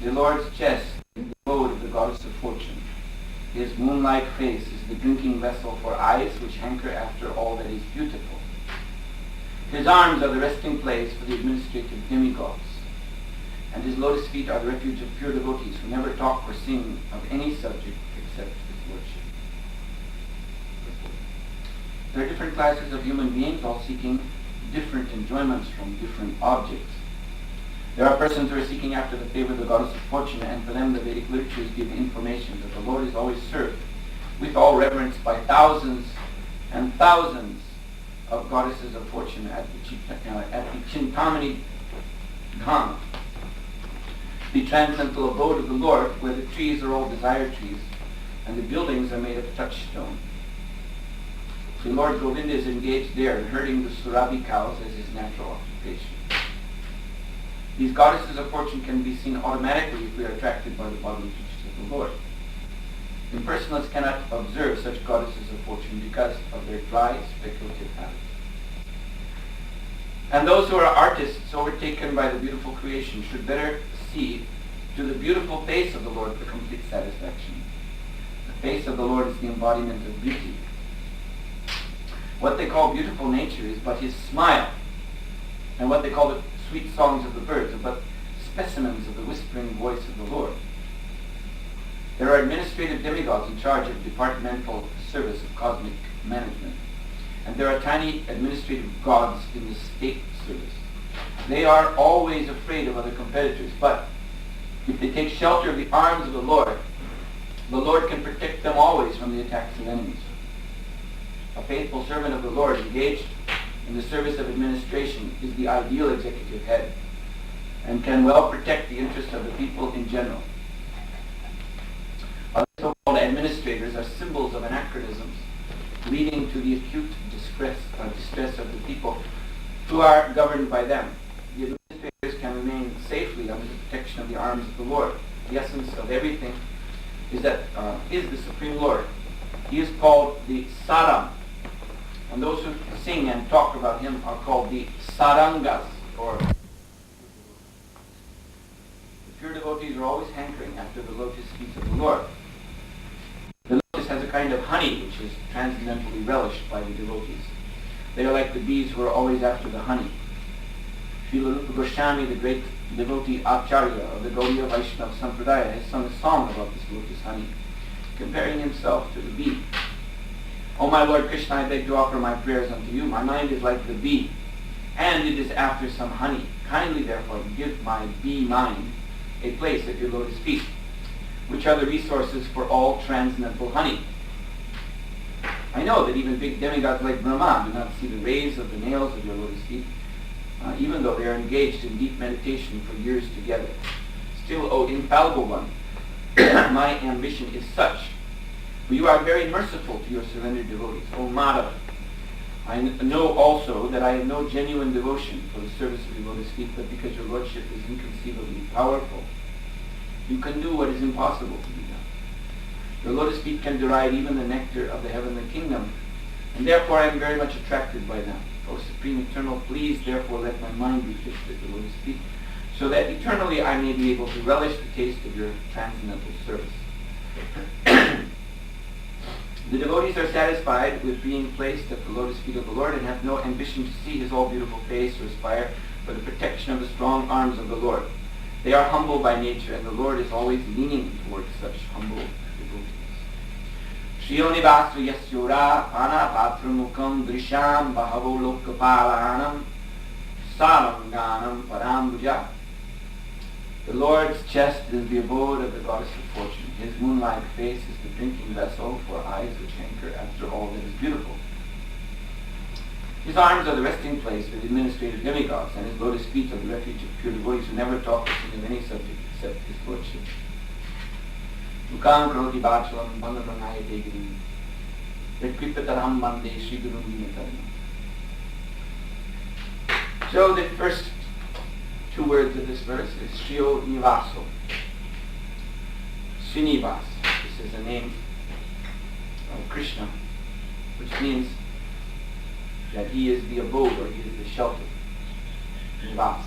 The Lord's chest is the abode of the goddess of fortune. His moon-like face is the drinking vessel for eyes which hanker after all that is beautiful. His arms are the resting place for the administrative demigods, and his lotus feet are the refuge of pure devotees who never talk or sing of any subject except his worship. There are different classes of human beings, all seeking different enjoyments from different objects. There are persons who are seeking after the favor of the goddess of fortune, and for them the Vedic literatures give information that the Lord is always served with all reverence by thousands and thousands of goddesses of fortune at the Chintamani Dham, the transcendental abode of the Lord, where the trees are all desire trees, and the buildings are made of touchstone. The Lord Govinda is engaged there in herding the Surabhi cows as his natural occupation. These goddesses of fortune can be seen automatically if we are attracted by the bodily features of the Lord. Impersonalists cannot observe such goddesses of fortune because of their dry, speculative habits. And those who are artists overtaken by the beautiful creation should better see to the beautiful face of the Lord for complete satisfaction. The face of the Lord is the embodiment of beauty. What they call beautiful nature is but his smile, and what they call the sweet songs of the birds are but specimens of the whispering voice of the Lord. There are administrative demigods in charge of departmental service of cosmic management, and there are tiny administrative gods in the state service. They are always afraid of other competitors, but if they take shelter of the arms of the Lord can protect them always from the attacks of enemies. A faithful servant of the Lord engaged in the service of administration is the ideal executive head and can well protect the interests of the people in general. Other so-called administrators are symbols of anachronisms leading to the acute distress of the people who are governed by them. The administrators can remain safely under the protection of the arms of the Lord. The essence of everything is the Supreme Lord. He is called the Saram, and those who sing and talk about him are called the Sarangas, or the pure devotees are always hankering after the lotus feet of the Lord. The lotus has a kind of honey which is transcendently relished by the devotees. They are like the bees who are always after the honey. Srila Rupa Goswami, the great devotee Acharya of the Gaudiya Vaishnava Sampradaya, has sung a song about this lotus honey, comparing himself to the bee. O my Lord Krishna, I beg to offer my prayers unto you. My mind is like the bee, and it is after some honey. Kindly, therefore, give my bee mind a place at your lotus feet, which are the resources for all transcendental honey. I know that even big demigods like Brahma do not see the rays of the nails of your lotus feet, even though they are engaged in deep meditation for years together. Still, O infallible one, my ambition is such. For you are very merciful to your surrendered devotees, O Madhava. I know also that I have no genuine devotion for the service of your lotus feet, but because your Lordship is inconceivably powerful, you can do what is impossible to be done. Your lotus feet can deride even the nectar of the heavenly kingdom, and therefore I am very much attracted by them. O Supreme Eternal, please therefore let my mind be fixed at the lotus feet, so that eternally I may be able to relish the taste of your transcendental service. The devotees are satisfied with being placed at the lotus feet of the Lord and have no ambition to see his all-beautiful face or aspire for the protection of the strong arms of the Lord. They are humble by nature, and the Lord is always leaning towards such humble devotees. Shrionivasva yasyura panapatramukam drisham bahavo lokapalanam saranganam parambuja. The Lord's chest is the abode of the goddess of fortune. His moon-like face is the drinking vessel for eyes which hanker after all that is beautiful. His arms are the resting place for the administrative demigods, and his lotus feet are the refuge of pure devotees who never talk or sing of any subject except his lordship. Mukam karoti bachalam bandhanayate girim Vedkripataram bande Sri Gurum Vinataram. So the first two words of this verse is Shriyo Nivaso. Srinivas. This is a name of Krishna, which means that he is the abode, or he is the shelter. Nivas.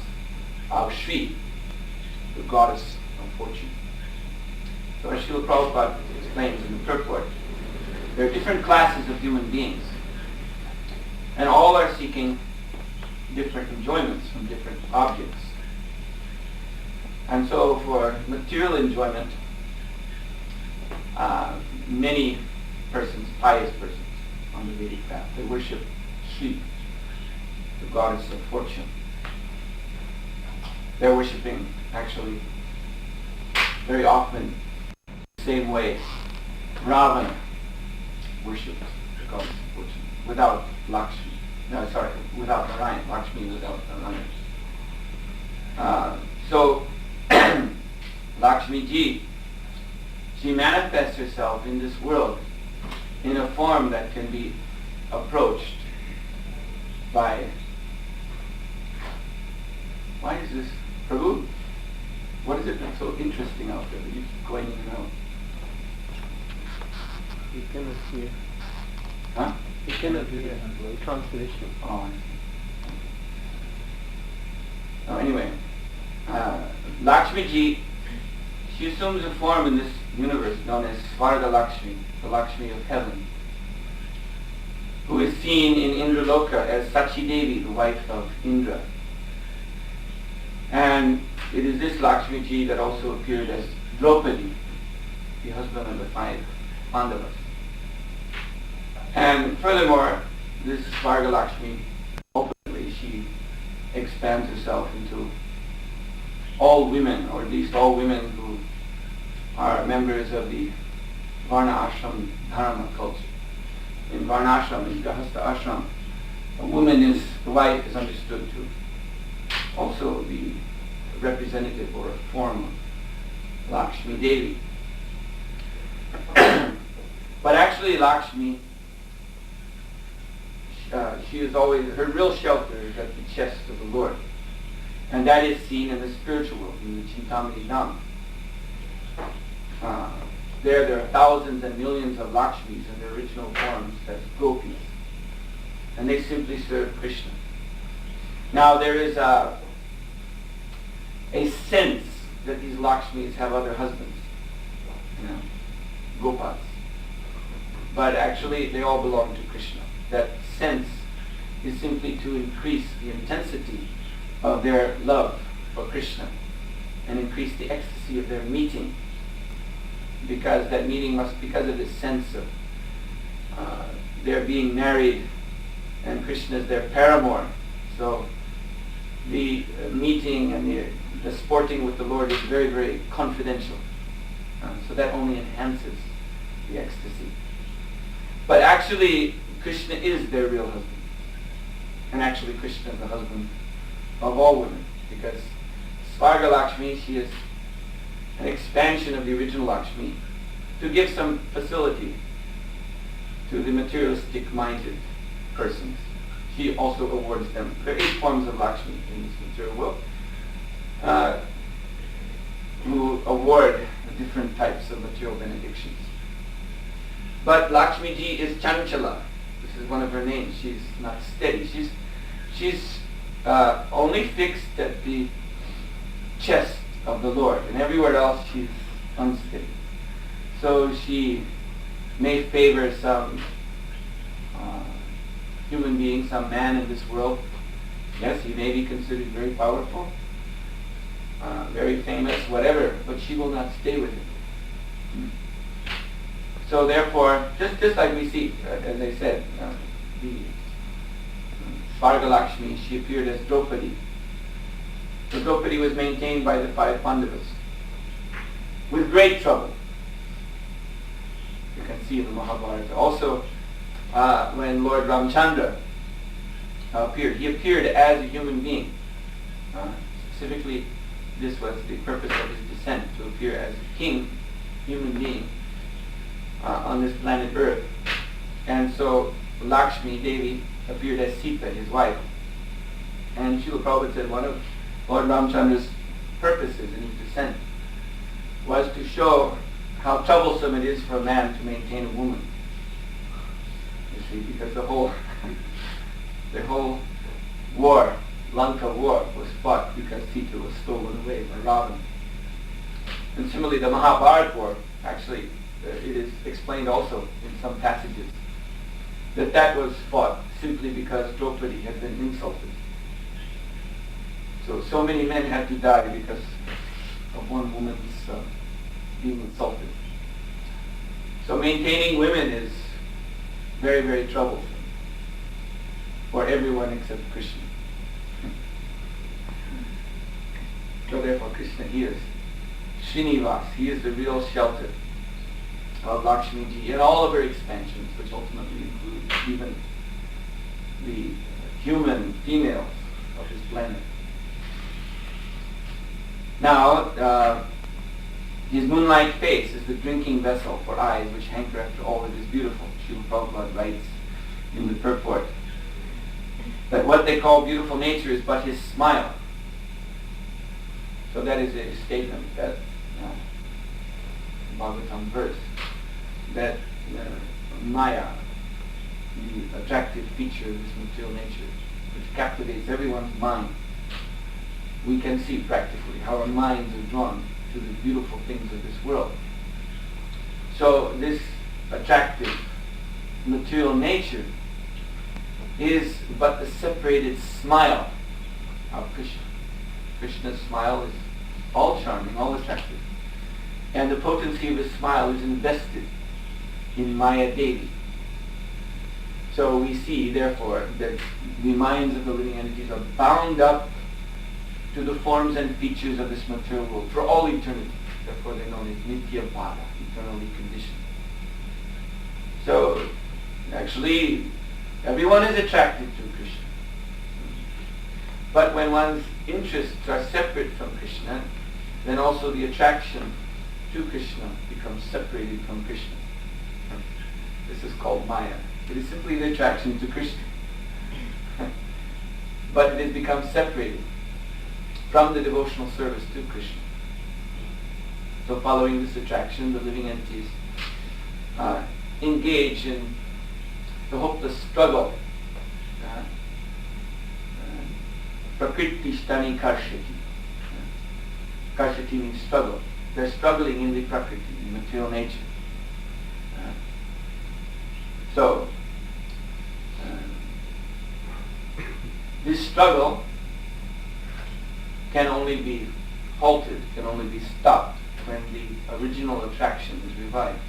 Our Shri, the goddess of fortune. So as Srila Prabhupada explains in the purport, there are different classes of human beings, and all are seeking different enjoyments from different objects. And so for material enjoyment, many persons, pious persons on the Vedic path, they worship Shri, the goddess of fortune. They're worshipping, actually, very often, the same way Ravana worshipped the goddess of fortune, without Lakshmi. No, sorry, without Narayan. Lakshmi without Narayan. So, Lakshmi Ji, she manifests herself in this world in a form that can be approached by... Why is this, Prabhu? What is it that's so interesting out there that you keep going in and out? You cannot hear. Huh? You cannot hear. Translation. Oh, I see. Oh, anyway, Lakshmi Ji, she assumes a form in this universe known as Svarga Lakshmi, the Lakshmi of heaven, who is seen in Indraloka as Sachi Devi, the wife of Indra. And it is this Lakshmi Ji that also appeared as Draupadi, the husband of the 5 Pandavas. And furthermore, this Svarga Lakshmi, ultimately she expands herself into all women, or at least all women who are members of the Varna Ashram Dharma culture. In Varna Ashram, in Grahastha Ashram, a woman is, the wife is understood to also be a representative or a form of Lakshmi Devi. But actually Lakshmi, she is always, her real shelter is at the chest of the Lord. And that is seen in the spiritual world, in the Chintamani Dham. There are thousands and millions of Lakshmis in their original forms as gopis. And they simply serve Krishna. Now there is a sense that these Lakshmis have other husbands, Gopas. But actually they all belong to Krishna. That sense is simply to increase the intensity of their love for Krishna and increase the ecstasy of their meeting, because that meeting must, because of this sense of their being married and Krishna is their paramour. So the meeting and the sporting with the Lord is very, very confidential. So that only enhances the ecstasy. But actually, Krishna is their real husband. And actually, Krishna is the husband of all women, because Svarga Lakshmi, she is an expansion of the original Lakshmi to give some facility to the materialistic-minded persons. She also awards them. There are 8 forms of Lakshmi in this material world who award different types of material benedictions. But Lakshmi Ji is Chanchala. This is one of her names. She's not steady. She's only fixed at the chest of the Lord, and everywhere else she's unsteady. So she may favor some human being, some man in this world. Yes, he may be considered very powerful, very famous, whatever, but she will not stay with him. So therefore, just like we see, as I said, the Svarga Lakshmi, she appeared as Draupadi. So Draupadi was maintained by the 5 Pandavas with great trouble. You can see in the Mahabharata. Also, when Lord Ramchandra appeared, he appeared as a human being. Specifically, this was the purpose of his descent, to appear as a king, human being, on this planet Earth. And so Lakshmi Devi appeared as Sita, his wife. And Srila Prabhupada said one of Lord Ramchandra's purposes in his descent was to show how troublesome it is for a man to maintain a woman. You see, because the whole war, Lanka war, was fought because Sita was stolen away by Ravana. And similarly, the Mahabharata war, actually, it is explained also in some passages, that was fought simply because Draupadi had been insulted. So many men had to die because of one woman's being insulted. So maintaining women is very, very troublesome for everyone except Krishna. So therefore Krishna, he is Srinivas, he is the real shelter of Lakshmi Ji and all of her expansions, which ultimately include even the human females of his planet. Now, his moonlight face is the drinking vessel for eyes which hanker after all that is beautiful. Srila Prabhupada writes in the purport that what they call beautiful nature is but his smile. So that is a statement that Bhagavatam verse, that Maya, the attractive feature of this material nature, which captivates everyone's mind, we can see practically how our minds are drawn to the beautiful things of this world. So this attractive material nature is but the separated smile of Krishna. Krishna's smile is all charming, all attractive. And the potency of his smile is invested in Maya Devi. So we see, therefore, that the minds of the living entities are bound up to the forms and features of this material world for all eternity. Therefore they're known as Nitya Bhava, eternally conditioned. So actually everyone is attracted to Krishna. But when one's interests are separate from Krishna, then also the attraction to Krishna becomes separated from Krishna. This is called Maya. It is simply the attraction to Krishna. But it has become separated from the devotional service to Krishna. So following this attraction, the living entities engage in the hopeless struggle. Prakriti sthani karshati. Karshati means struggle. They're struggling in the Prakriti, in material nature. This struggle can only be halted, can only be stopped when the original attraction is revived.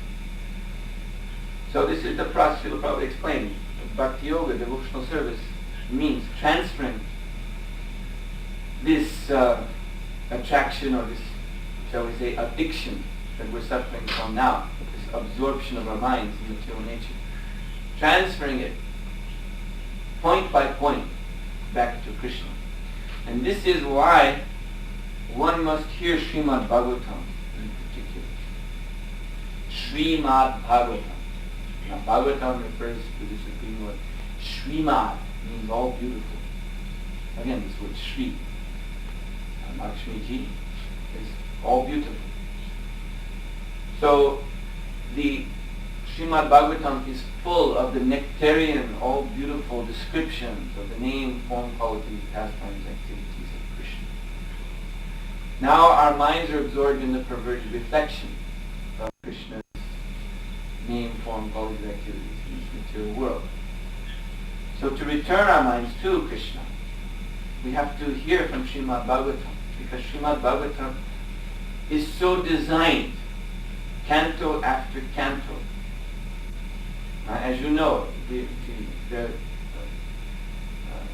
So this is the process Srila Prabhupada explained. Bhakti Yoga, devotional service, means transferring this attraction or this, shall we say, addiction that we're suffering from now, this absorption of our minds in material nature, transferring it point by point back to Krishna. And this is why one must hear Śrīmad-Bhāgavatam in particular. Śrīmad-Bhāgavatam. Now Bhagavatam refers to the Supreme Lord. Śrīmad means all beautiful. Again, this word Shri. Lakshmi Ji is all beautiful. So the Śrīmad-Bhāgavatam is full of the nectarian, all beautiful descriptions of the name, form, qualities, pastimes, activities of Krishna. Now our minds are absorbed in the perverted reflection of Krishna's name, form, qualities, activities in this material world. So to return our minds to Krishna, we have to hear from Śrīmad-Bhāgavatam, because Śrīmad-Bhāgavatam is so designed, canto after canto. As you know, there are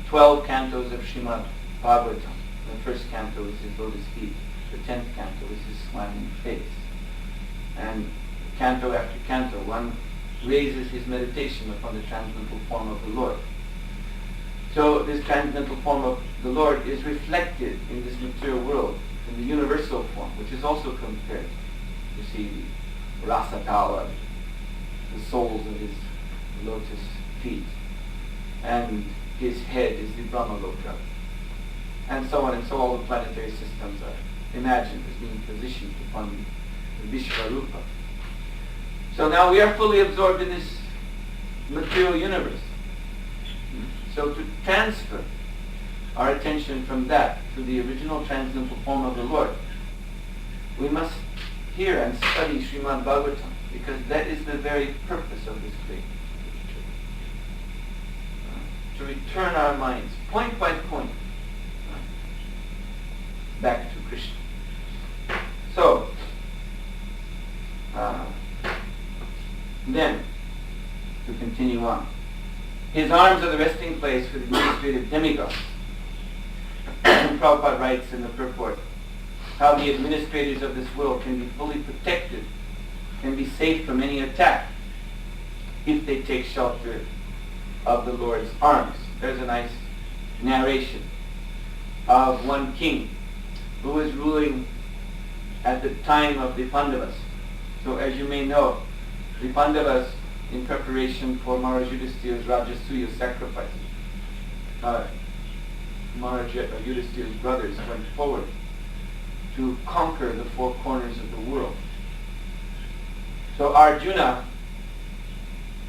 12 cantos of Śrīmad-Bhāgavatam. The first canto is his lotus feet. The 10th canto is his smiling face. And canto after canto, one raises his meditation upon the transcendental form of the Lord. So this transcendental form of the Lord is reflected in this material world, in the universal form, which is also compared. You see the Rasatala, the soles of his lotus feet, and his head is the Brahmaloka, and so on and so all the planetary systems are imagined as being positioned upon the Vishvarupa. So now we are fully absorbed in this material universe. So to transfer our attention from that to the original transcendental form of the Lord, we must hear and study Śrīmad-Bhāgavatam, because that is the very purpose of this great literature. To return our minds, point by point, back to Krishna. So, then, to continue on. His arms are the resting place for the administrative demigods. And Prabhupada writes in the purport, how the administrators of this world can be fully protected, can be safe from any attack, if they take shelter of the Lord's arms. There's a nice narration of one king who was ruling at the time of the Pandavas. So as you may know, the Pandavas, in preparation for Maharaj Yudhishthira's Rajasuya sacrifice, Maharaj Yudhishthira's brothers went forward to conquer the four corners of the world. So Arjuna,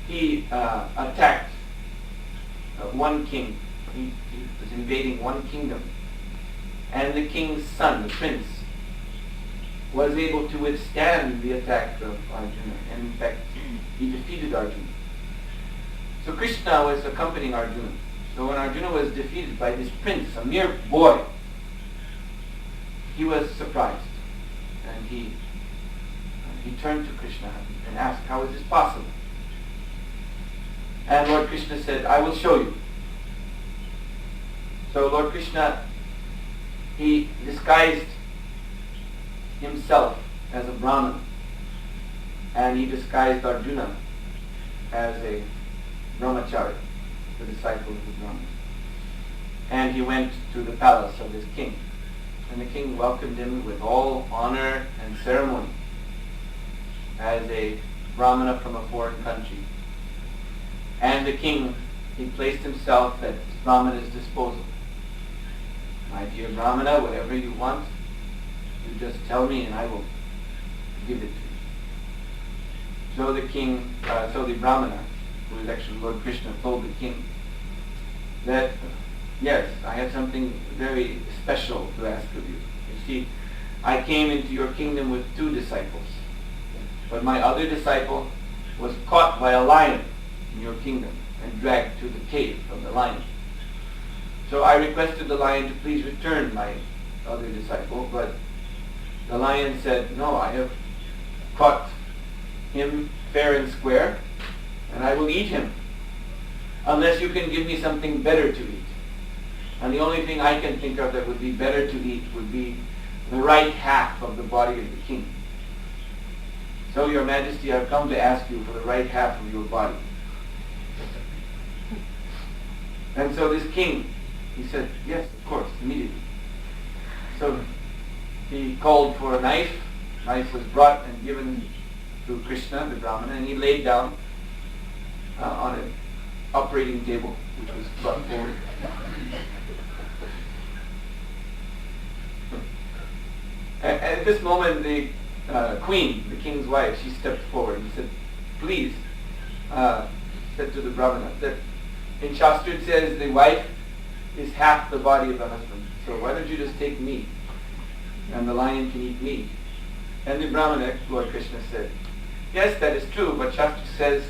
he attacked one king. He was invading one kingdom. And the king's son, the prince, was able to withstand the attack of Arjuna. And in fact, he defeated Arjuna. So Krishna was accompanying Arjuna. So when Arjuna was defeated by this prince, a mere boy, he was surprised. And he turned to Krishna and asked, how is this possible? And Lord Krishna said, I will show you. So Lord Krishna, he disguised himself as a Brahman, and he disguised Arjuna as a brahmachari, the disciple of the Brahman. And he went to the palace of his king. And the king welcomed him with all honor and ceremony as a Brahmana from a foreign country. And the king, he placed himself at Brahmana's disposal. My dear Brahmana, whatever you want, you just tell me and I will give it to you. So the king, the Brahmana, who is actually Lord Krishna, told the king that, yes, I have something very special to ask of you. You see, I came into your kingdom with 2 disciples, but my other disciple was caught by a lion in your kingdom and dragged to the cave of the lion. So I requested the lion to please return my other disciple, but the lion said, no, I have caught him fair and square, and I will eat him, unless you can give me something better to eat. And the only thing I can think of that would be better to eat would be the right half of the body of the king. So, Your Majesty, I've come to ask you for the right half of your body. And so this king, he said, yes, of course, immediately. So he called for a knife. Knife was brought and given to Krishna, the Brahmana, and he laid down on an operating table, which was brought forward. At this moment, the queen, the king's wife, she stepped forward and said, please, said to the Brahmana, that in Shastra it says the wife is half the body of the husband. So why don't you just take me, and the lion can eat me? And the Brahmana, Lord Krishna, said, yes, that is true, but Shastra says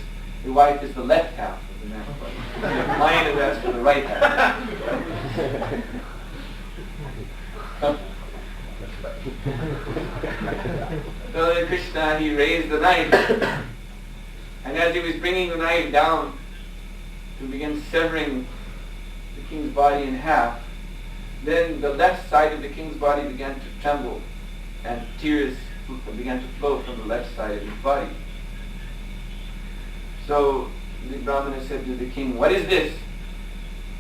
the wife is the left half of the man's body. The lion is asked for the right half. So then Krishna, he raised the knife, and as he was bringing the knife down to begin severing the king's body in half, then the left side of the king's body began to tremble, and tears began to flow from the left side of his body. So the Brahmana said to the king, what is this?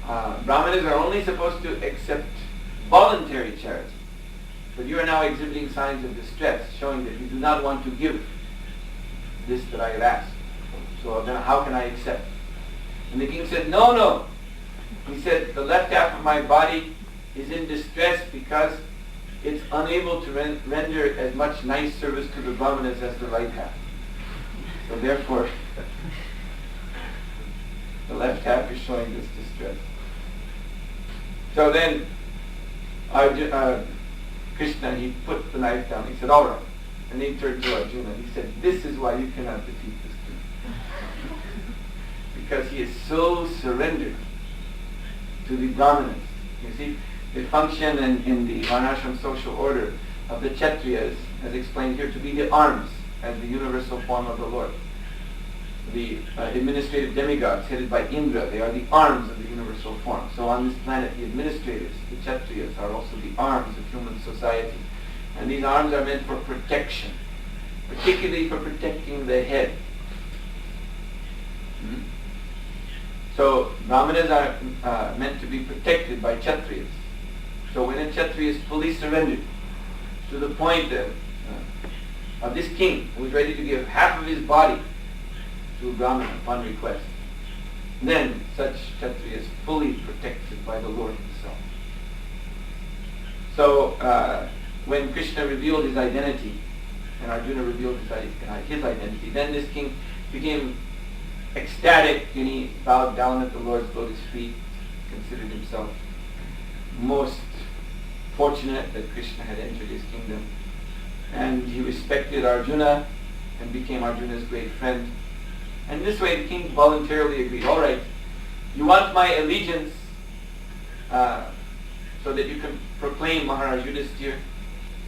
Brahmanas are only supposed to accept voluntary charity. But you are now exhibiting signs of distress, showing that you do not want to give this that I have asked. So then how can I accept? And the king said, no. He said, the left half of my body is in distress because it's unable to render as much nice service to the Brahmanas as the right half. So therefore, the left half is showing this distress. So then, Krishna, he put the knife down. He said, all right, And he turned to Arjuna and he said, "This is why you cannot defeat this king." Because he is so surrendered to the Brahmanas. You see, they function in the Varnashram social order of the Kshatriyas, as explained here, to be the arms as the universal form of the Lord. The administrative demigods headed by Indra, they are the arms of the universal form. So on this planet, the administrators, the Kshatriyas, are also the arms of human society. And these arms are meant for protection, particularly for protecting the head. So Brahmanas are meant to be protected by Kshatriyas. So when a Kshatriya is fully surrendered to the point of this king who is ready to give half of his body to a Brahmana upon request, then such Kshatriya is fully protected by the Lord himself. So when Krishna revealed his identity and Arjuna revealed his identity, then this king became ecstatic and he bowed down at the Lord's lotus feet, considered himself most fortunate that Krishna had entered his kingdom. And he respected Arjuna and became Arjuna's great friend. And this way the king voluntarily agreed, all right, you want my allegiance so that you can proclaim Maharaj Yudhisthira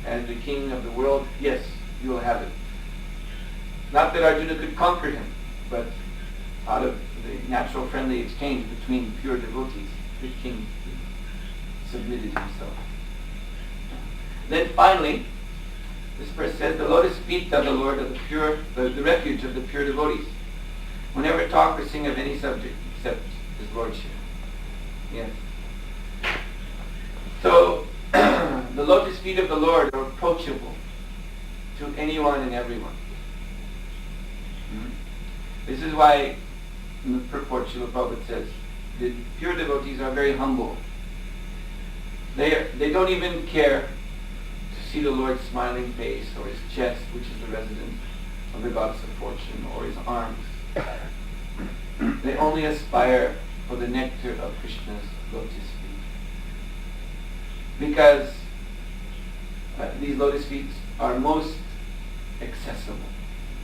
as the king of the world? Yes, you will have it. Not that Arjuna could conquer him, but out of the natural friendly exchange between pure devotees, the king submitted himself. Then finally, this verse says, the lotus feet of the Lord are the refuge of the pure devotees. We'll never talk or sing of any subject except his lordship. Yes. So, the lotus feet of the Lord are approachable to anyone and everyone. This is why in the purport Srila Prabhupada says the pure devotees are very humble. They don't even care to see the Lord's smiling face or his chest, which is the residence of the goddess of fortune, or his arms. They only aspire for the nectar of Krishna's lotus feet. Because these lotus feet are most accessible.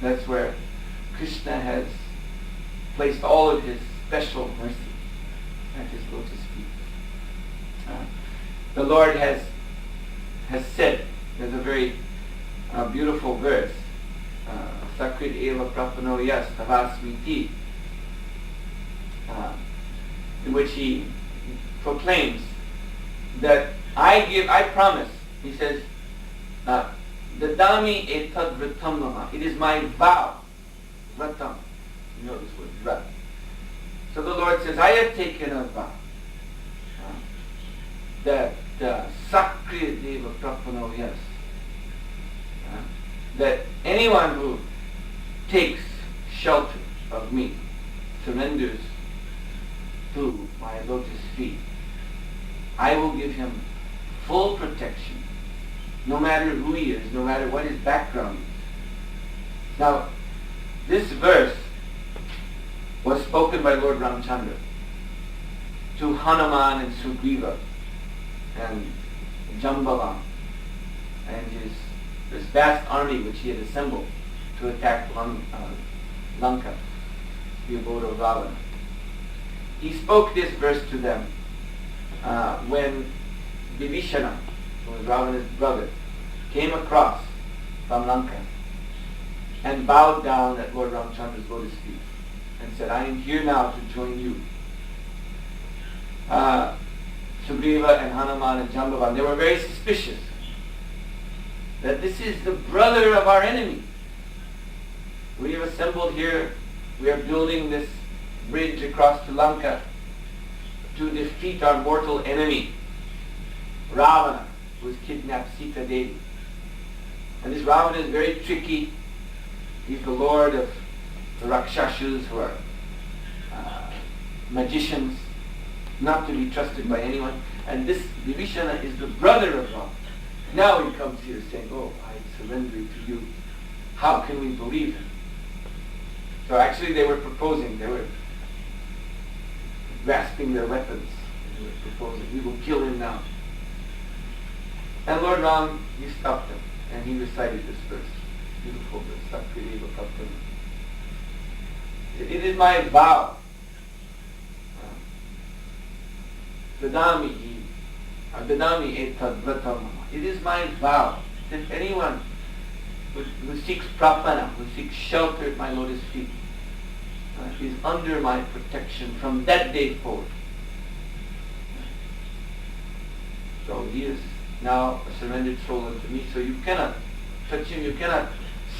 That's where Krishna has placed all of his special mercy at his lotus feet. The Lord has said, there's a very beautiful verse, Sakrit eva prapano yas tavasmiti, in which he proclaims that I promise, he says, Dadami etad vratam nama. It is my vow. Vratam. You know this word, vrat. So the Lord says, I have taken a vow that Sakriya Deva Prapano Yas, that anyone who takes shelter of me, surrenders to my lotus feet, I will give him full protection, no matter who he is, no matter what his background is. Now, this verse was spoken by Lord Ramchandra to Hanuman and Sugriva and Jambavan and this vast army which he had assembled to attack Lanka, the abode of Ravana. He spoke this verse to them when Vibhishana, who was Ravana's brother, came across from Lanka and bowed down at Lord Ramchandra's lotus feet and said, I am here now to join you. Sugriva and Hanuman and Jambavan, they were very suspicious that this is the brother of our enemy. We have assembled here, we are building this bridge across to Lanka to defeat our mortal enemy, Ravana, who has kidnapped Sita Devi. And this Ravana is very tricky. He's the lord of the Rakshasas, who are magicians, not to be trusted by anyone. And this Vibhishana is the brother of Ravana. Now he comes here saying, oh, I surrender to you. How can we believe him? So actually they were proposing, they were grasping their weapons. They were proposing, we will kill him now. And Lord Ram, he stopped them and he recited this verse. beautiful, the Sakriva Kaptana. It is my vow. Dadami etad vratam. It is my vow that anyone who seeks prapana, who seeks shelter at my lotus feet, is under my protection from that day forward. So he is now a surrendered soul unto me, so you cannot touch him, you cannot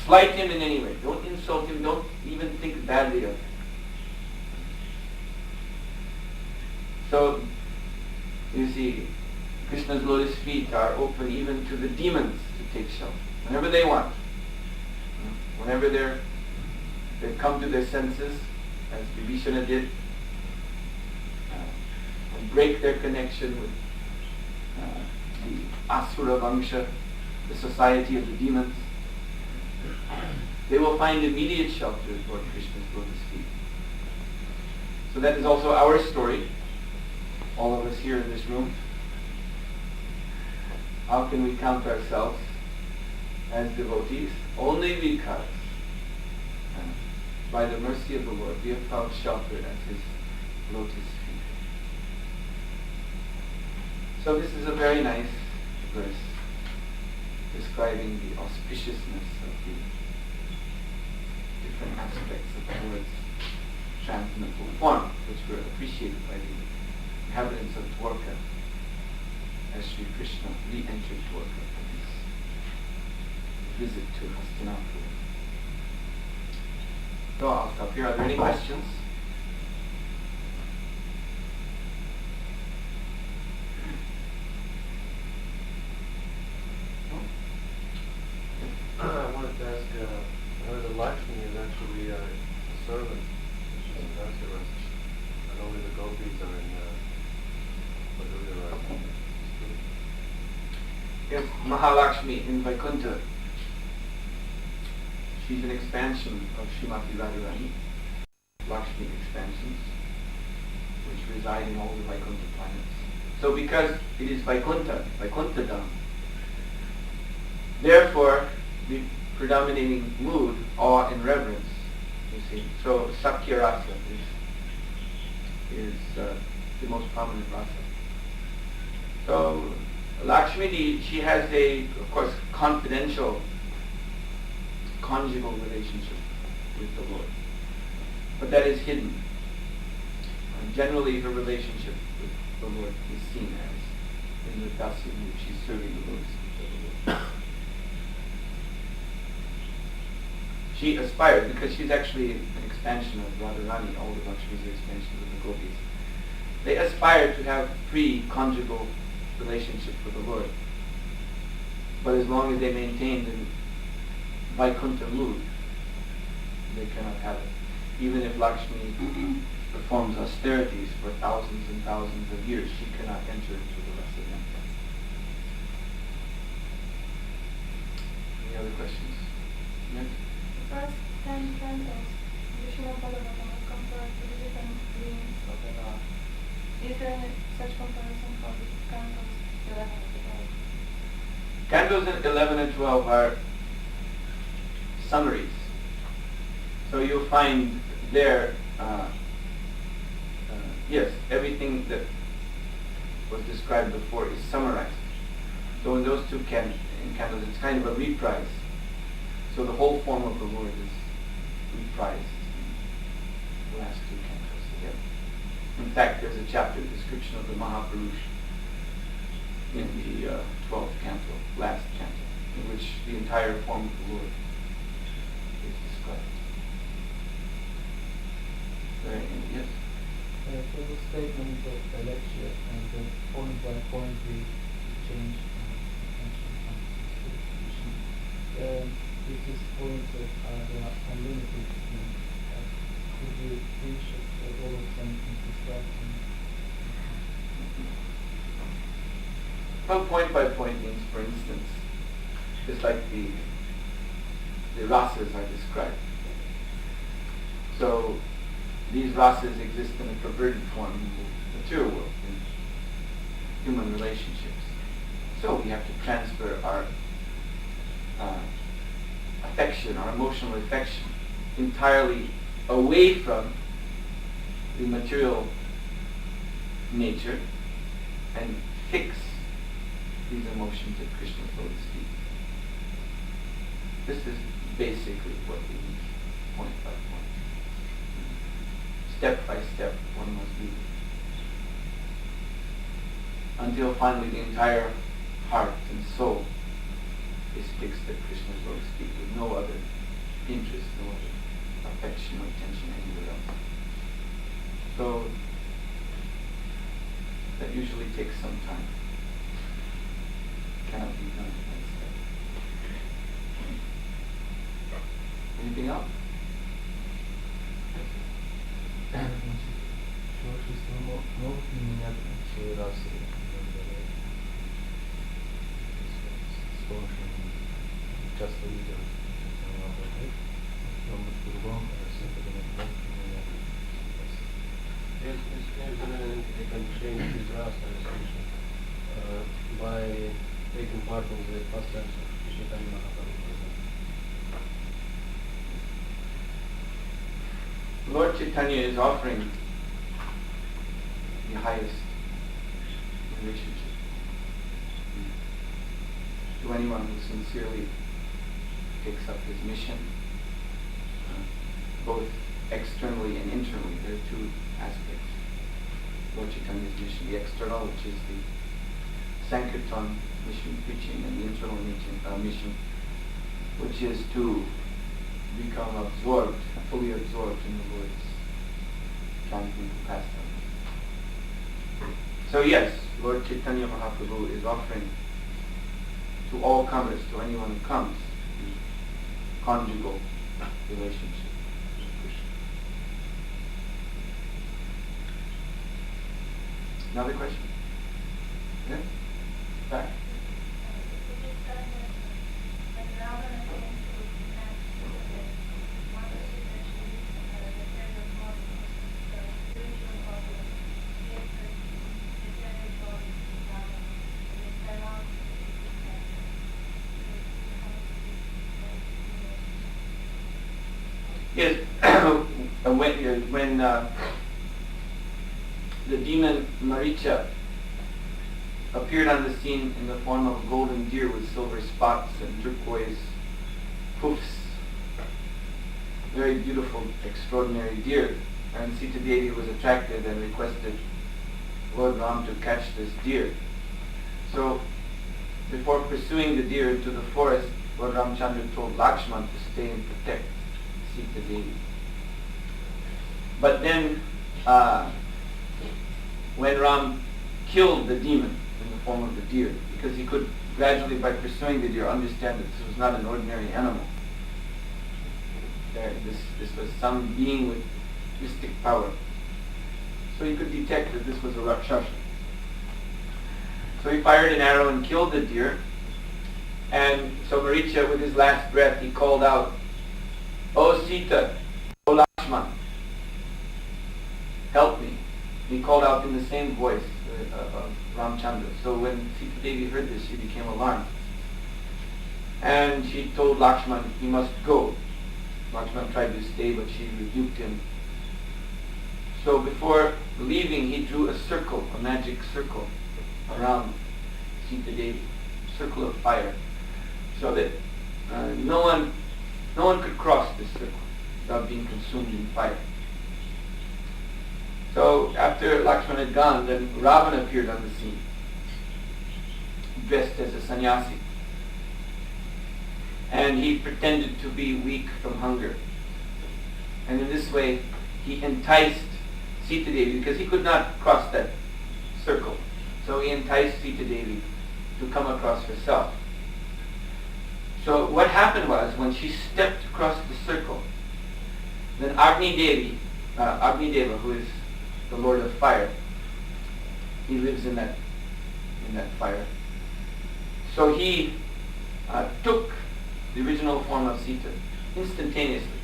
slight him in any way. Don't insult him, don't even think badly of him. So, you see, Krishna's lotus feet are open even to the demons to take shelter, whenever they want. Whenever they come to their senses, as Vibhishana did, and break their connection with the Asura Vangsha, the society of the demons, they will find immediate shelter at Lord Krishna's lotus feet. So that is also our story, all of us here in this room. How can we count ourselves as devotees? Only because by the mercy of the Lord we have found shelter at His lotus feet. So this is a very nice verse describing the auspiciousness of the different aspects of the Lord's transcendental form, which were appreciated by the inhabitants of Dwarka as Sri Krishna re-entered Dwarka for his visit to Hastinapur. So I'll stop here. Are there any questions? I wanted to ask, I heard that Lakshmi is actually a servant, she's in Dasara, and only the gopis are in Madhurya. Yes, Mahalakshmi in Vaikuntha. She's an expansion of Srimati Radharani, Lakshmi expansions, which reside in all the Vaikuntha planets. So because it is Vaikuntha, Vaikuntha-dham, therefore the predominating mood, awe and reverence, you see. So Sakya Rasa is the most prominent rasa. So Lakshmi, she has a, of course, confidential conjugal relationship with the Lord. But that is hidden. Generally her relationship with the Lord is seen as in the Dasya mood. She's serving the Lord's feet of the Lord. She aspired, because she's actually an expansion of Radharani, all the Lakshmis are expansions of the gopis. They aspire to have free conjugal relationship with the Lord. But as long as they maintain the Vaikuntha mood, they cannot have it. Even if Lakshmi performs austerities for thousands and thousands of years, she cannot enter into the rest of them. Any other questions? Yes? The first 10 cantos, the Śrīmad-Bhāgavatam, are compared to the different beings of the Lord. Is there any such comparison for the cantos 11 and 12? Cantos 11 and 12 are summaries. So you'll find there, yes, everything that was described before is summarized. So in those two cantos, it's kind of a reprise. So the whole form of the Lord is reprised in the last two cantos together. In fact, there's a chapter description of the Mahapurush in the 12th canto, last canto, in which the entire form of the Lord is described. Yes? For the statement of Alexia and the point by point we change attention. This is points that are unlimited. Could you teach all of them in distraction? Well, point by point means, for instance, just like the rasas are described. So these rasas exist in a perverted form in the material world, in human relationships. So we have to transfer our affection affection, our emotional affection, entirely away from the material nature and fix these emotions at Krishna's lotus feet. This is basically what we need, point by point. Step by step, one must do this. Until finally the entire heart and soul is fixed at Krishna's lotus feet with no other interest, no other affection or attention anywhere else. So that usually takes some time. Cannot be done in one step. Anything else? Могут ли меняться свои расы с помощью часто видео, по-другому, Yes, they can change his rasa by taking part in the pastimes of Śrīmad-Bhāgavatam. Lord Chaitanya is offering the highest relationship to anyone who sincerely takes up his mission, both externally and internally. There are two aspects. Lord Chaitanya's mission, the external, which is the Sankirtan mission, preaching, and the internal mission, which is to become absorbed, fully absorbed in the Lord's chanting pastime. So yes, Lord Chaitanya Mahaprabhu is offering to all comers, to anyone who comes, the conjugal relationship with Krishna. Another question? Yeah? Back? Yes, when the demon Maricha appeared on the scene in the form of a golden deer with silver spots and turquoise hoofs, very beautiful, extraordinary deer, and Sita Devi was attracted and requested Lord Ram to catch this deer. So, before pursuing the deer into the forest, Lord Ramchandra told Lakshman to stay and protect Sita Devi. But then, when Ram killed the demon in the form of the deer, because he could gradually, by pursuing the deer, understand that this was not an ordinary animal. This was some being with mystic power. So he could detect that this was a Rakshasa. So he fired an arrow and killed the deer. And so Maricha, with his last breath, he called out, "O Sita, O Lakshman, help me." He called out in the same voice of Ramchandra. So when Sita Devi heard this, she became alarmed. And she told Lakshman he must go. Lakshman tried to stay, but she rebuked him. So before leaving, he drew a circle, a magic circle, around Sita Devi, circle of fire, so that no one could cross this circle without being consumed in fire. So after Lakshman had gone, then Ravana appeared on the scene, dressed as a sannyasi. And he pretended to be weak from hunger. And in this way, he enticed Sita Devi, because he could not cross that circle. So he enticed Sita Devi to come across herself. So what happened was, when she stepped across the circle, then Agni-Deva, who is the Lord of Fire, he lives in that fire. So he took the original form of Sita instantaneously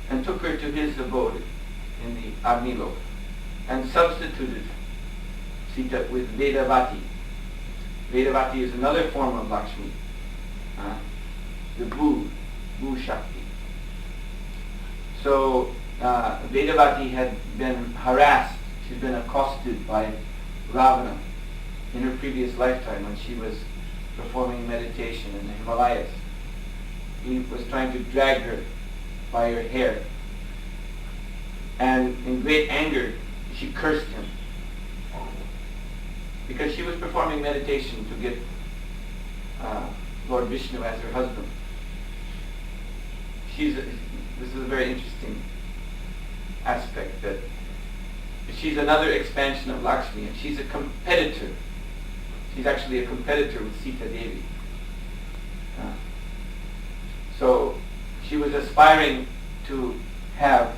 and took her to his abode in the Agni-Loka and substituted Sita with Vedavati. Vedavati is another form of Lakshmi, the Bhu, Bhu Shakti. So Vedavati had been harassed, she's been accosted by Ravana in her previous lifetime when she was performing meditation in the Himalayas. He was trying to drag her by her hair. And in great anger, she cursed him. Because she was performing meditation to get Lord Vishnu as her husband. This is a very interesting aspect, that she's another expansion of Lakshmi, and she's a competitor. She's actually a competitor with Sita Devi. So she was aspiring to have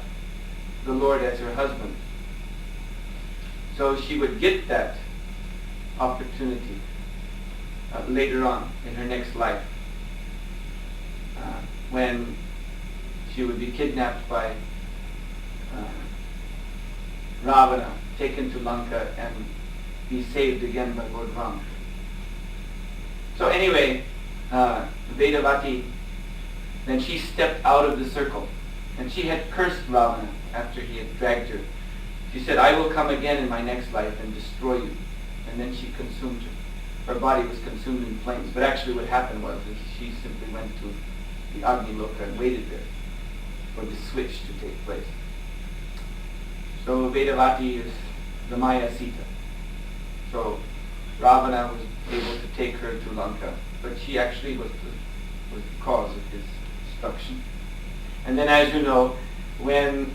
the Lord as her husband. So she would get that opportunity later on in her next life, when she would be kidnapped by Ravana, taken to Lanka, and be saved again by Lord Ram. So anyway, Vedavati, then she stepped out of the circle, and she had cursed Ravana after he had dragged her. She said, "I will come again in my next life and destroy you." And then she consumed her. Her body was consumed in flames. But actually what happened was that she simply went to the Agni Loka and waited there for the switch to take place. So Vedavati is the Maya Sita. So Ravana was able to take her to Lanka, but she actually was the cause of his destruction. And then, as you know, when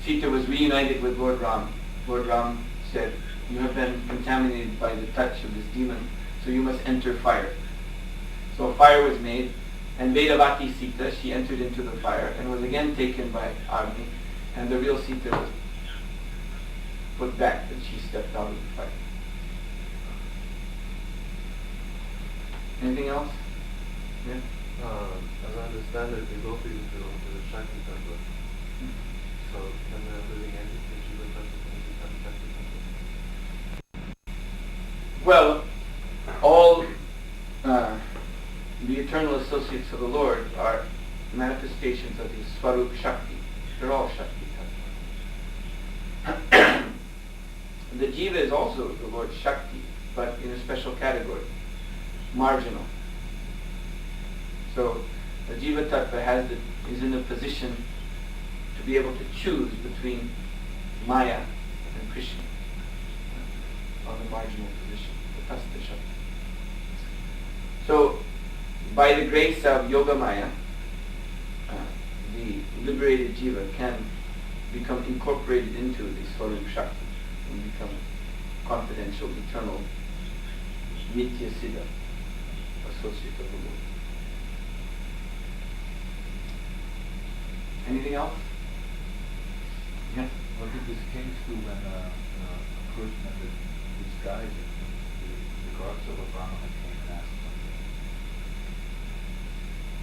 Sita was reunited with Lord Ram said, "You have been contaminated by the touch of this demon, so you must enter fire." So fire was made, and Vedavati Sita, she entered into the fire and was again taken by Agni, and the real Sita was put back, and she stepped out of the fire. Anything else? Yeah? As I understand it, the gopis belong to the Shakti Tattva. So can the living entity Shiva Tattva become Shakti Tattva? Well, all the eternal associates of the Lord are manifestations of His Swarup Shakti. They're all Shakti Tattva. The Jiva is also the Lord's Shakti, but in a special category, marginal. So the Jiva Tattva is in a position to be able to choose between Maya and Krishna on the marginal position, the Tasta Shakti. So by the grace of Yoga Maya, the liberated Jiva can become incorporated into the Swarup Shakti and become confidential, eternal, Nitya Siddha, associate of the Lord. Anything else? Yeah? What did these kings do when a person in disguise, the gods of a Brahmana came and asked them?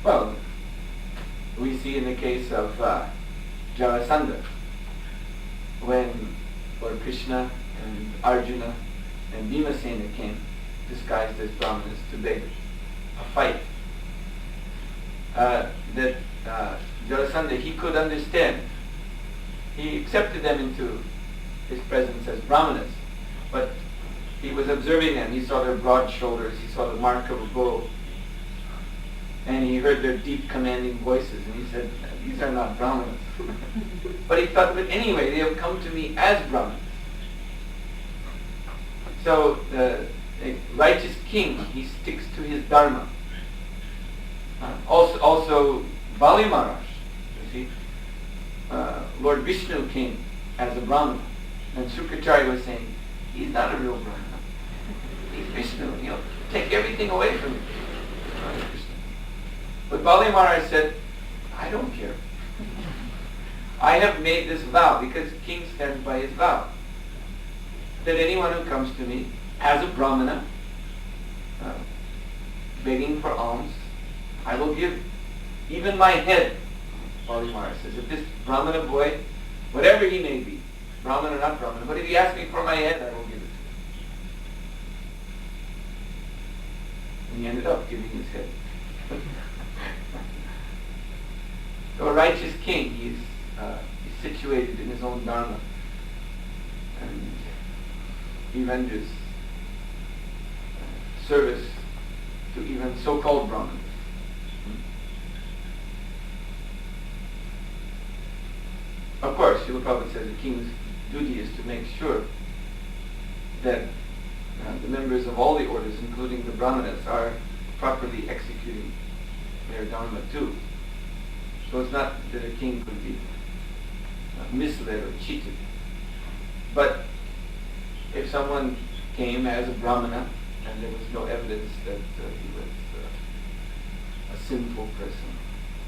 Well, we see in the case of Jarasandha, when Lord Krishna and Arjuna and Bhimasena came disguised as Brahmanas to beg a fight, that Jarasandha, he could understand. He accepted them into his presence as Brahmanas, but he was observing them. He saw their broad shoulders, he saw the mark of a bow, and he heard their deep commanding voices, and he said, "These are not Brahmanas." But he thought, but anyway, they have come to me as Brahmanas. So the righteous king, he sticks to his dharma. Also Bali Maharaj, you see, Lord Vishnu came as a Brahmana, and Sukracharya was saying, "He's not a real Brahmana. He's Vishnu. He'll take everything away from you." But Bali Maharaj said, "I don't care. I have made this vow," because king stands by his vow, that anyone who comes to me as a Brahmana, begging for alms, I will give even my head. Bali Maharaj says, if this Brahmana boy, whatever he may be, Brahmana or not Brahmana, but if he asks me for my head, I will give it to him. And he ended up giving his head. So a righteous king, he's situated in his own dharma, and he renders service to even so-called Brahmanas. Of course, Srila Prabhupada says the king's duty is to make sure that the members of all the orders, including the Brahmanas, are properly executing their dharma too. So it's not that a king could be misled or cheated. But if someone came as a Brahmana and there was no evidence that he was a sinful person,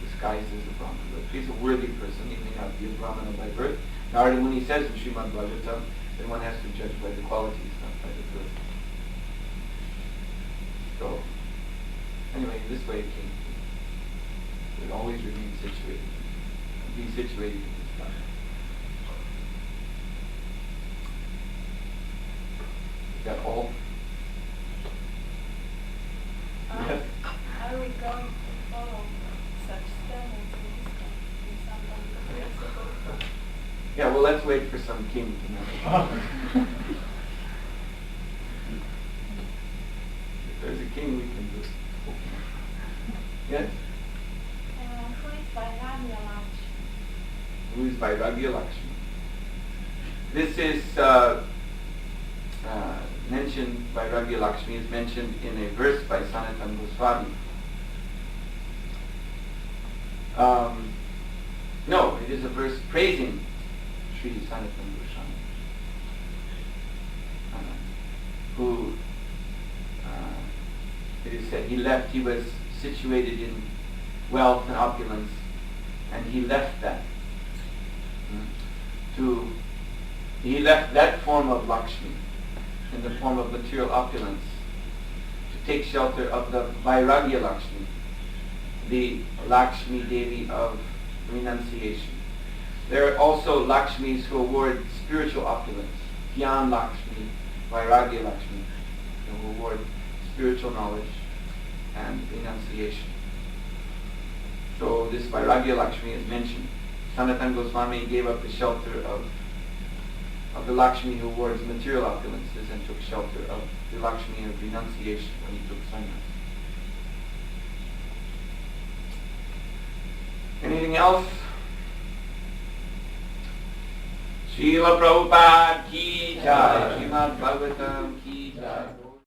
disguised as a Brahmana, but if he's a worthy person, he may not be a Brahmana by birth. Narada Muni says in Śrīmad-Bhāgavatam that one has to judge by the qualities, not by the birth. So, anyway, in this way, a king would always remain situated, be situated in his dharma. Is that all? Yes? Are we going to follow such standards in this country? Yeah, well, let's wait for some king to know. If there's a king, we can do it. Yes? Who is Vairagya Lakshmi? This is mentioned, Vairagya Lakshmi is mentioned in a verse by Sanatana Goswami. No, it is a verse praising Sri Sanatana Goswami, who, it is said, he was situated in wealth and opulence, and he left that. He left that form of Lakshmi, in the form of material opulence, to take shelter of the Vairagya Lakshmi, the Lakshmi Devi of renunciation. There are also Lakshmis who award spiritual opulence, Gyan Lakshmi, Vairagya Lakshmi, who award spiritual knowledge and renunciation. So this Vairagya Lakshmi is mentioned. Sanatana Goswami gave up the shelter of the Lakshmi who awards material opulences and took shelter of the Lakshmi of renunciation when he took sannyas. Anything else? Srila Prabhupada ki jai. Śrīmad-Bhāgavatam